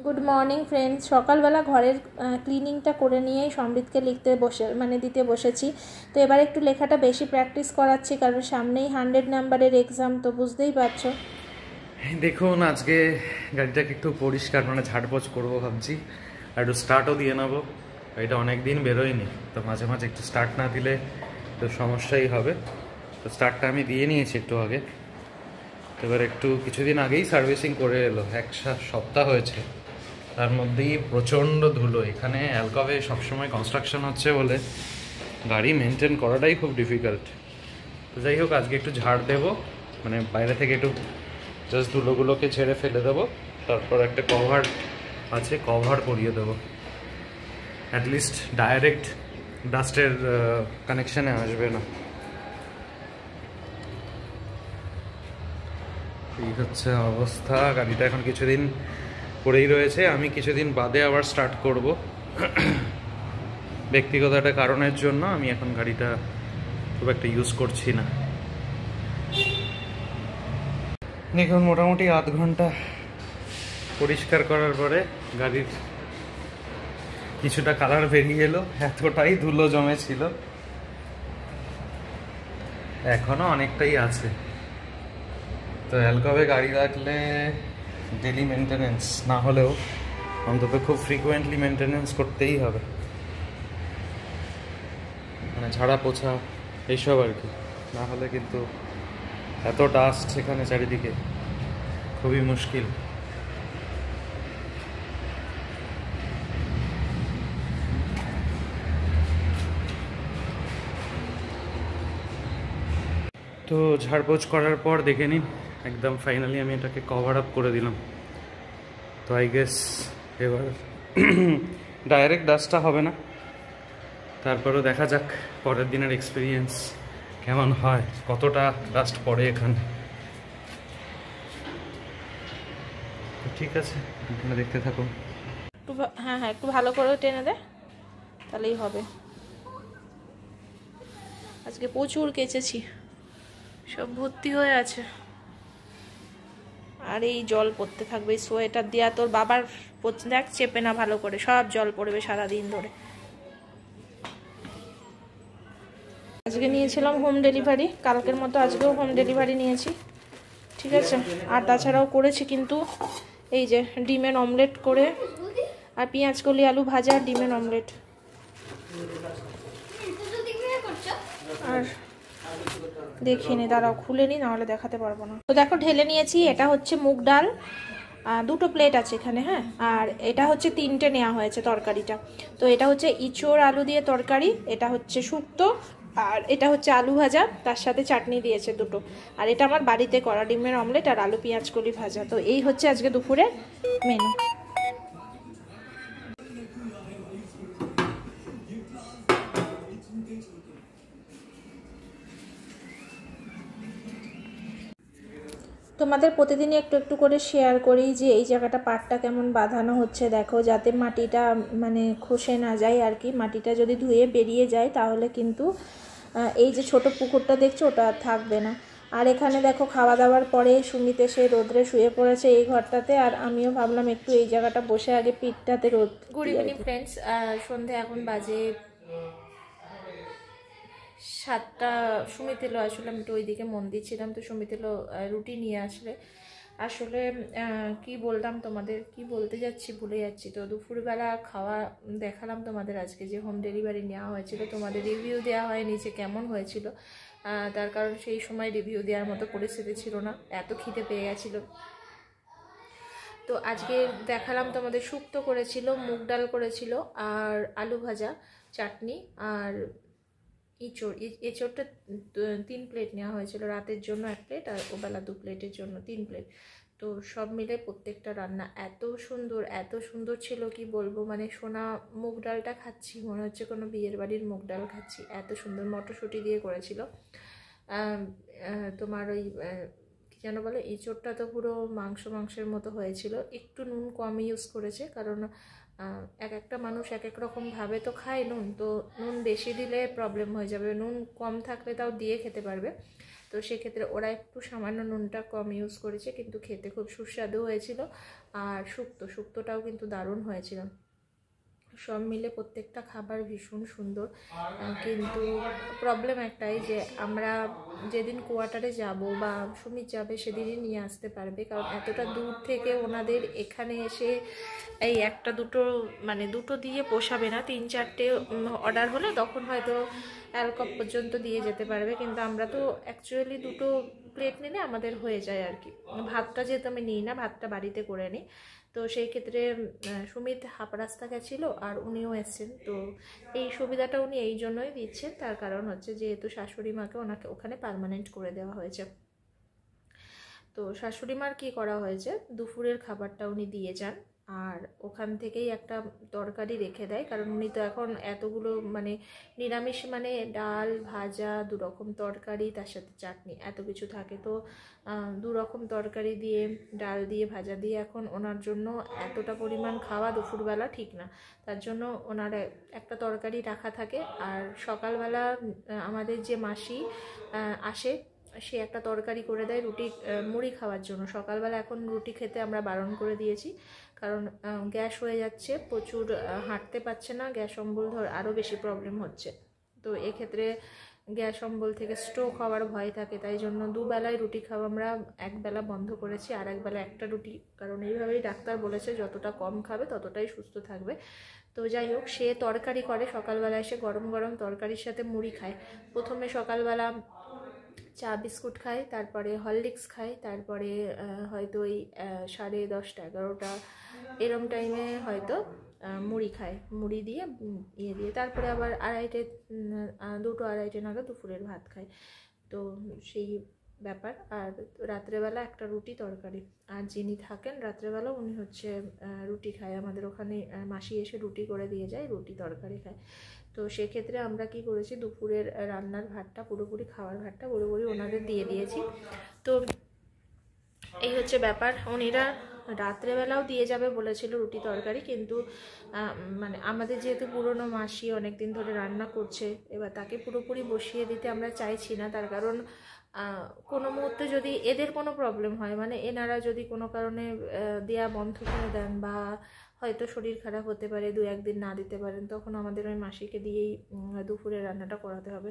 Good morning friends. সকালবেলা ঘরের ক্লিনিংটা করে নিয়েই সমৃদ্ধকে দিতে বসেছি। তো এবার একটু লেখাটা বেশি প্র্যাকটিস করাচ্ছি, কারণ সামনেই 100 নাম্বারের এক্সাম, তো বুঝতেই পারছো। দেখুন, আজকে গাড়িটাকে একটু পরিষ্কার ঝাড়পোছ করবো ভাবছি, আর একটু স্টার্টও দিয়ে নেবো। এটা অনেক দিন বেরোয়নি, তো মাঝে মাঝে একটু স্টার্ট না দিলে তো সমস্যাই হবে। তো স্টার্টটা আমি দিয়ে নিয়েছি একটু আগে। এবার একটু কিছুদিন আগেই সার্ভিসিং করে এলো, এক সপ্তাহ হয়েছে। তার মধ্যেই প্রচণ্ড ধুলো। এখানে অ্যালকবে সবসময় কনস্ট্রাকশন হচ্ছে বলে গাড়ি মেনটেন করাটাই খুব ডিফিকাল্ট। তো যাই হোক, আজকে একটু ঝাড় দেবো, বাইরে থেকে একটু জাস্ট ধুলোগুলোকে ছেড়ে ফেলে দেবো। তারপর একটা কভার আছে, কভার পরিয়ে দেবো। অ্যাটলিস্ট ডাইরেক্ট ডাস্টের কানেকশানে আসবে না। এই হচ্ছে অবস্থা। গাড়িটা এখন কিছুদিন পরেই রয়েছে, আমি কিছুদিন বাদে আবার স্টার্ট করব। ব্যক্তিগত একটা কারণের জন্য আমি এখন গাড়িটা খুব একটা ইউজ করছি না। দেখুন, মোটামুটি আধ ঘন্টা পরিষ্কার করার পরে গাড়ির কিছুটা কালার বেরিয়ে এলো। এতটাই ধুলো জমেছিল, এখনো অনেকটাই আছে। তো অ্যালকবে গাড়ি রাখলে ডেলি মেনটেনেন্স না হলেও অন্তত খুব ফ্রিকুয়েন্টলি মেনটেনেন্স করতেই হবে, ঝাড়া পোছা এইসব আর কি। না হলে কিন্তু এত ডাস্ট সেখানে চারিদিকে, খুবই মুশকিল। তো ঝাড়পোছ করার পর দেখে নিন, একদম ফাইনালি আমি এটাকে কভার আপ করে দিলাম। তো আই গেস এবার ডাইরেক্ট ডাস্টটা হবে না। তারপরেও দেখা যাক পরের দিনের এক্সপিরিয়েন্স কেমন হয়, কতটা ডাস্ট পড়ে এখানে। ঠিক আছে, আপনারা দেখতে থাকুন। হ্যাঁ, একটু ভালো করে টেনে দে, তাহলেই হবে। আজকে প্রচুর কেচেছি, সব ভর্তি হয়ে আছে। আর এই জল পড়তে থাকবে, এই সোয়েটার দিয়া তোর বাবার দেখ চেপে না ভালো করে, সব জল পড়বে সারাদিন ধরে। আজকে নিয়েছিলাম হোম ডেলিভারি, কালকের মতো আজকেও হোম ডেলিভারি নিয়েছি, ঠিক আছে। আর তাছাড়াও করেছি কিন্তু এই যে ডিমের অমলেট করে, আর পেঁয়াজ কলি আলু ভাজা, ডিমের অমলেট। আর দেখিনি, দাঁড়াও খুলে নি, নাহলে দেখাতে পারবো না। তো দেখো ঢেলে নিয়েছি। এটা হচ্ছে মুগ ডাল, দুটো প্লেট আছে এখানে, হ্যাঁ। আর এটা হচ্ছে 3টে নেওয়া হয়েছে তরকারিটা। তো এটা হচ্ছে ইঁচড় আলু দিয়ে তরকারি, এটা হচ্ছে শুক্তো, আর এটা হচ্ছে আলু ভাজা, তার সাথে চাটনি দিয়েছে দুটো। আর এটা আমার বাড়িতে করা ডিমের অমলেট আর আলু পেঁয়াজ কলি ভাজা। তো এই হচ্ছে আজকে দুপুরের মেনু। তোমাদের প্রতিদিনই একটু একটু করে শেয়ার করি যে এই জায়গাটা পাটটা কেমন বাঁধানো হচ্ছে, দেখো, যাতে মাটিটা খসে না যায় আর কি। মাটিটা যদি ধুয়ে বেরিয়ে যায় তাহলে কিন্তু এই যে ছোট পুকুরটা দেখছো ওটা থাকবে না। আর এখানে দেখো খাওয়া দাওয়ার পরে সুমিত এসে রোদ্রে শুয়ে পড়েছে এই ঘরটাতে, আর আমিও ভাবলাম একটু এই জায়গাটা বসে আগে পিঠটাতে রোদ। গুড ইভিনিং ফ্রেন্ডস, সন্ধে এখন বাজে 7টা। সুমিত এলো, আসলে আমি একটু ওইদিকে মন দিচ্ছিলাম, তো সুমিত এলো রুটি নিয়ে আসলে কি বললাম তোমাদের, কি বলতে যাচ্ছি ভুলে যাচ্ছি। তো দুপুরবেলা খাওয়া দেখালাম তোমাদের, আজকে যে হোম ডেলিভারি নেওয়া হয়েছিল, তোমাদের রিভিউ দেওয়া হয়নি যে কেমন হয়েছিল। তার কারণ সেই সময় রিভিউ দেওয়ার মতো পরিস্থিতি ছিল না, এত খিদে পেয়ে গেছিলো। তো আজকে দেখালাম তোমাদের, শুক্তো করেছিল, মুগ ডাল করেছিল, আর আলু ভাজা, চাটনি, আর এঁচড়টা 3 প্লেট নেওয়া হয়েছিল। রাতের জন্য 1 প্লেট, আর ওবেলা 2 প্লেটের জন্য 3 প্লেট। তো সব মিলে প্রত্যেকটা রান্না এত সুন্দর ছিল, কি বলবো। সোনা মুগ ডালটা খাচ্ছি, মনে হচ্ছে কোনো বিয়ের বাড়ির মুগ ডাল খাচ্ছি, এত সুন্দর। মটরশুঁটি দিয়ে করেছিল। তোমার ওই কি যেন বলে, এঁচড়টা তো পুরো মাংসের মতো হয়েছিল। একটু নুন কম ইউজ করেছে, কারণ এক একটা মানুষ এক এক রকমভাবে তো খায় নুন, তো নুন বেশি দিলে প্রবলেম হয়ে যাবে, নুন কম থাকলে তাও দিয়ে খেতে পারবে। তো সেক্ষেত্রে ওরা একটু সামান্য নুনটা কম ইউজ করেছে, কিন্তু খেতে খুব সুস্বাদু হয়েছিল। আর শুক্তোটাও কিন্তু দারুণ হয়েছিল। সব মিলে প্রত্যেকটা খাবার ভীষণ সুন্দর। কিন্তু প্রবলেম একটাই যে আমরা যেদিন কোয়ার্টারে যাব বা সুমিত যাবে সেদিনই নিয়ে আসতে পারবে, কারণ এতটা দূর থেকে ওনাদের এখানে এসে এই একটা দুটো মানে দুটো দিয়ে পোষাবে না, 3-4টে অর্ডার হলে তখন হয়তো অ্যালকপ পর্যন্ত দিয়ে যেতে পারবে। কিন্তু আমরা তো অ্যাকচুয়ালি দুটো প্লেট নিলে আমাদের হয়ে যায় আর কি। ভাতটা যেহেতু আমি নিই না, ভাতটা বাড়িতে করে নিই, তো সেই ক্ষেত্রে সুমিত হাফ রাস্তা গেছিলো আর উনিও এসছেন। তো এই সুবিধাটা উনি এই জন্যই দিচ্ছেন, তার কারণ হচ্ছে যেহেতু শাশুড়ি মাকে ওনাকে ওখানে পার্মানেন্ট করে দেওয়া হয়েছে। তো শাশুড়ি মার কী করা হয়েছে, দুপুরের খাবারটা উনি দিয়ে যান আর ওখান থেকেই একটা তরকারি রেখে দেয়, কারণ উনি তো এখন এতগুলো মানে নিরামিষ মানে ডাল ভাজা 2 রকম তরকারি তার সাথে চাটনি এত কিছু থাকে। তো 2 রকম তরকারি দিয়ে ডাল দিয়ে ভাজা দিয়ে এখন ওনার জন্য এতটা পরিমাণ খাওয়া দুপুরবেলা ঠিক না, তার জন্য ওনার একটা তরকারি রাখা থাকে। আর সকালবেলা আমাদের যে মাসি আসে সে একটা তরকারি করে দেয় রুটি মুড়ি খাওয়ার জন্য। সকালবেলা এখন রুটি খেতে আমরা বারণ করে দিয়েছি, কারণ গ্যাস হয়ে যাচ্ছে প্রচুর, হাঁটতে পারছে না, গ্যাস অম্বল আরও বেশি প্রবলেম হচ্ছে। তো এক্ষেত্রে গ্যাস অম্বল থেকে স্ট্রোক হওয়ার ভয় থাকে, তাই জন্য 2 বেলায় রুটি খাওয়া আমরা 1 বেলা বন্ধ করেছি, আর 1 বেলা একটা রুটি, কারণ এইভাবেই ডাক্তার বলেছে যতটা কম খাবে ততটাই সুস্থ থাকবে। তো যাই হোক, সে তরকারি করে সকালবেলা এসে গরম গরম তরকারির সাথে মুড়ি খায়। প্রথমে সকালবেলা চা বিস্কুট খাই, তারপরে হরলিক্স খাই, তারপরে হয়তো ওই 10:30 11টা এরম টাইমে হয়তো মুড়ি খায়, মুড়ি দিয়ে ইয়ে দিয়ে তারপরে আবার 2:30 নাগাদ দুপুরের ভাত খায়। তো সেই ব্যাপার। আর রাত্রেবেলা একটা রুটি তরকারি, আর যিনি থাকেন রাত্রেবেলা উনি হচ্ছে রুটি খায়। আমাদের ওখানে মাসি এসে রুটি করে দিয়ে যায়, রুটি তরকারি খায়। তো সেক্ষেত্রে আমরা কি করেছি, দুপুরের রান্নার ভাতটা পুরোপুরি খাওয়ার ভাতটা পুরোপুরি ওনাদের দিয়ে দিয়েছি। তো এই হচ্ছে ব্যাপার। উনিরা রাত্রেবেলাও দিয়ে যাবে বলেছিল রুটি তরকারি, কিন্তু মানে আমাদের যেহেতু পুরনো মাসি অনেক দিন ধরে রান্না করছে, এবার তাকে পুরোপুরি বসিয়ে দিতে আমরা চাইছি না। তার কারণ কোনো মুহূর্তে যদি এদের কোনো প্রবলেম হয়, মানে এনারা যদি কোনো কারণে দেয়া বন্ধ করে দেন বা হয়তো শরীর খারাপ হতে পারে, 2-1 দিন না দিতে পারেন, তখন আমাদের ওই মাসিকে দিয়েই দুপুরের রান্নাটা করাতে হবে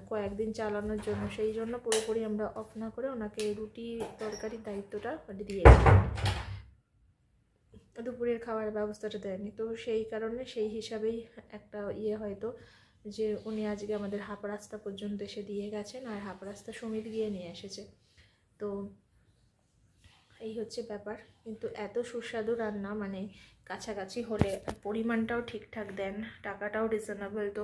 কয়েকদিন চালানোর জন্য। সেই জন্য পুরোপুরি আমরা অফ না করে ওনাকে রুটি তরকারির দায়িত্বটা দিয়েছি, দুপুরের খাওয়ার ব্যবস্থাটা দেয়নি। তো সেই কারণে সেই হিসাবেই একটা হয়তো যে উনি আজকে আমাদের হাফ রাস্তা পর্যন্ত এসে দিয়ে গেছেন, আর হাফ রাস্তা সুমিত গিয়ে নিয়ে এসেছে। তো এই হচ্ছে ব্যাপার। কিন্তু এত সুস্বাদু রান্না, মানে কাছাকাছি হলে পরিমাণটাও ঠিকঠাক দেন, টাকাটাও রিজনেবল। তো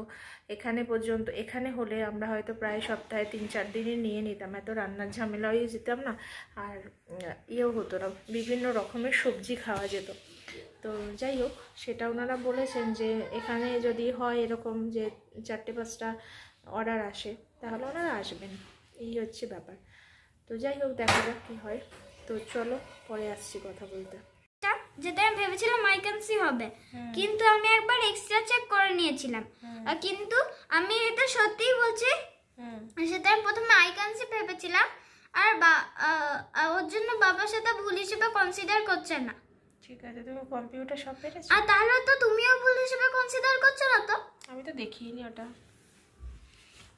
এখানে হলে আমরা হয়তো প্রায় সপ্তাহে 3-4 দিনই নিয়ে নিতাম, এত রান্নার ঝামেলাও যেতাম না, আর হতো না, বিভিন্ন রকমের সবজি খাওয়া যেত। তো যাই হোক, সেটা ওনারা বলেছেন যে এখানে যদি হয় এরকম যে 4-5টা অর্ডার আসে তাহলে ওনারা আসবেন, এই হচ্ছে ব্যাপার। তো যাই হোক, দেখা যাক কী হয়। তো চলো পরে আসছি কথা বলতে। যেটা আমি ভেবেছিলাম আইকনসি হবে, কিন্তু আমি একবার এক্সট্রা চেক করে নিয়েছিলাম, কিন্তু আমি এটা সত্যিই বলছি, সেটা আমি প্রথমে আইকনসি ভেবেছিলাম, আর ওর জন্য বাবা সেটা ভুল হিসেবে কনসিডার করছে না। ঠিক আছে, তুমি কম্পিউটার সব পেরেছো? আর তাহলে তো তুমিও ভুল হিসেবে কনসিডার করছো না তো? আমি তো দেখিনি ওটা।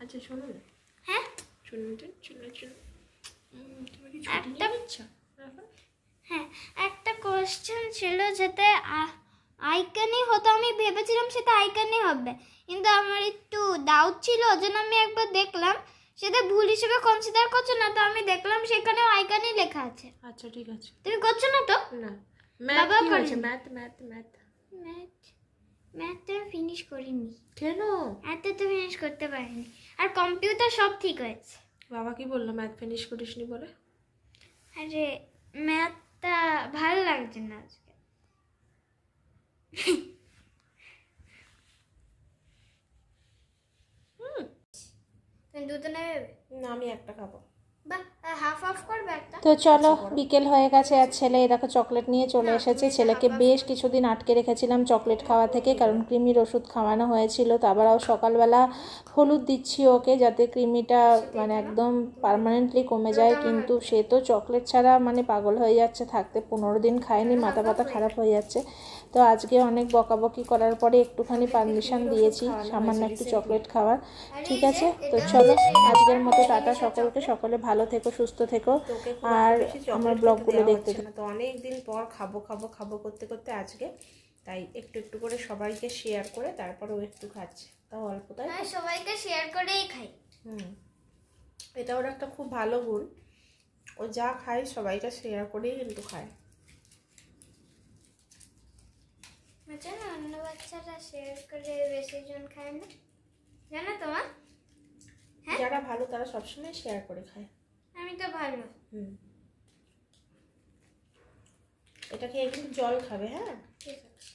আচ্ছা শোনো না, হ্যাঁ শুনুন, তুমি কি একটা ইচ্ছা? হ্যাঁ, একটা কোশ্চেন ছিল যেতে আইকনই হতো, আমি ভেবেছিলাম সেটা আইকনই হবে, কিন্তু আমার একটু ডাউট ছিল, ওই জন্য আমি একবার দেখলাম সেটা ভুল হিসেবে কনসিডার করছো না, তো আমি দেখলাম সেখানেও আইকনই লেখা আছে। আচ্ছা ঠিক আছে, তুমি করছো না তো? না ম্যাথ কি হয়েছে? ম্যাথ তো ফিনিশ করিনি। কেন? এত তো ফিনিশ করতে পারিনি, আর কম্পিউটার সব ঠিক হয়েছে। বাবা কি বললো ম্যাথ ফিনিশ করিসনি বলে? আরে ম্যাথটা ভালো লাগছে না আজকে। তুমি দুটো নেবে? না, আমি একটা খাবো। বা হাফ হাফ করবে একটা। তো চলো বিকেল হয়ে গেছে, আর ছেলে এই দেখো চকলেট নিয়ে চলে এসেছে। ছেলেকে বেশ কিছুদিন আটকে রেখেছিলাম চকলেট খাওয়া থেকে, কারণ কৃমির ওষুধ খাওয়ানো হয়েছিল। তো আবার সকালবেলা হলুদ দিচ্ছি ওকে, যাতে কৃমিটা মানে একদম পার্মানেন্টলি কমে যায়। কিন্তু সে তো চকলেট ছাড়া মানে পাগল হয়ে যাচ্ছে থাকতে, 15 দিন খায়নি, মাথা ব্যথা খারাপ হয়ে যাচ্ছে। তো আজকে অনেক বকাবকি করার পরে একটুখানি পারমিশন দিয়েছি সামান্য একটু চকলেট খাওয়ার। ঠিক আছে, তো চলো আজকের মতো টাটা সকলকে, সকলে ভালো থেকো, সুস্থ থেকো, আর আমার ব্লগগুলো দেখতে থাকো। তো অনেক দিন পর খাবো খাবো খাবো করতে করতে আজকে তাই একটু একটু করে সবাইকে শেয়ার করে তারপর ও একটু খাচ্ছে, তাও অল্প, তাই সবাইকে শেয়ার করেই খাই। এটা ওর একটা খুব ভালো গুণ, ও যা খায় সবাইকে শেয়ার করেই কিন্তু খায়। জানো অন্য বাচ্চারা শেয়ার করে বেশি জন খায় না, জানো তোমার? যারা ভালো তারা সবসময় শেয়ার করে খায়। আমি তো ভালো। এটা খেয়ে কিন্তু জল খাবে, হ্যাঁ? ঠিক আছে।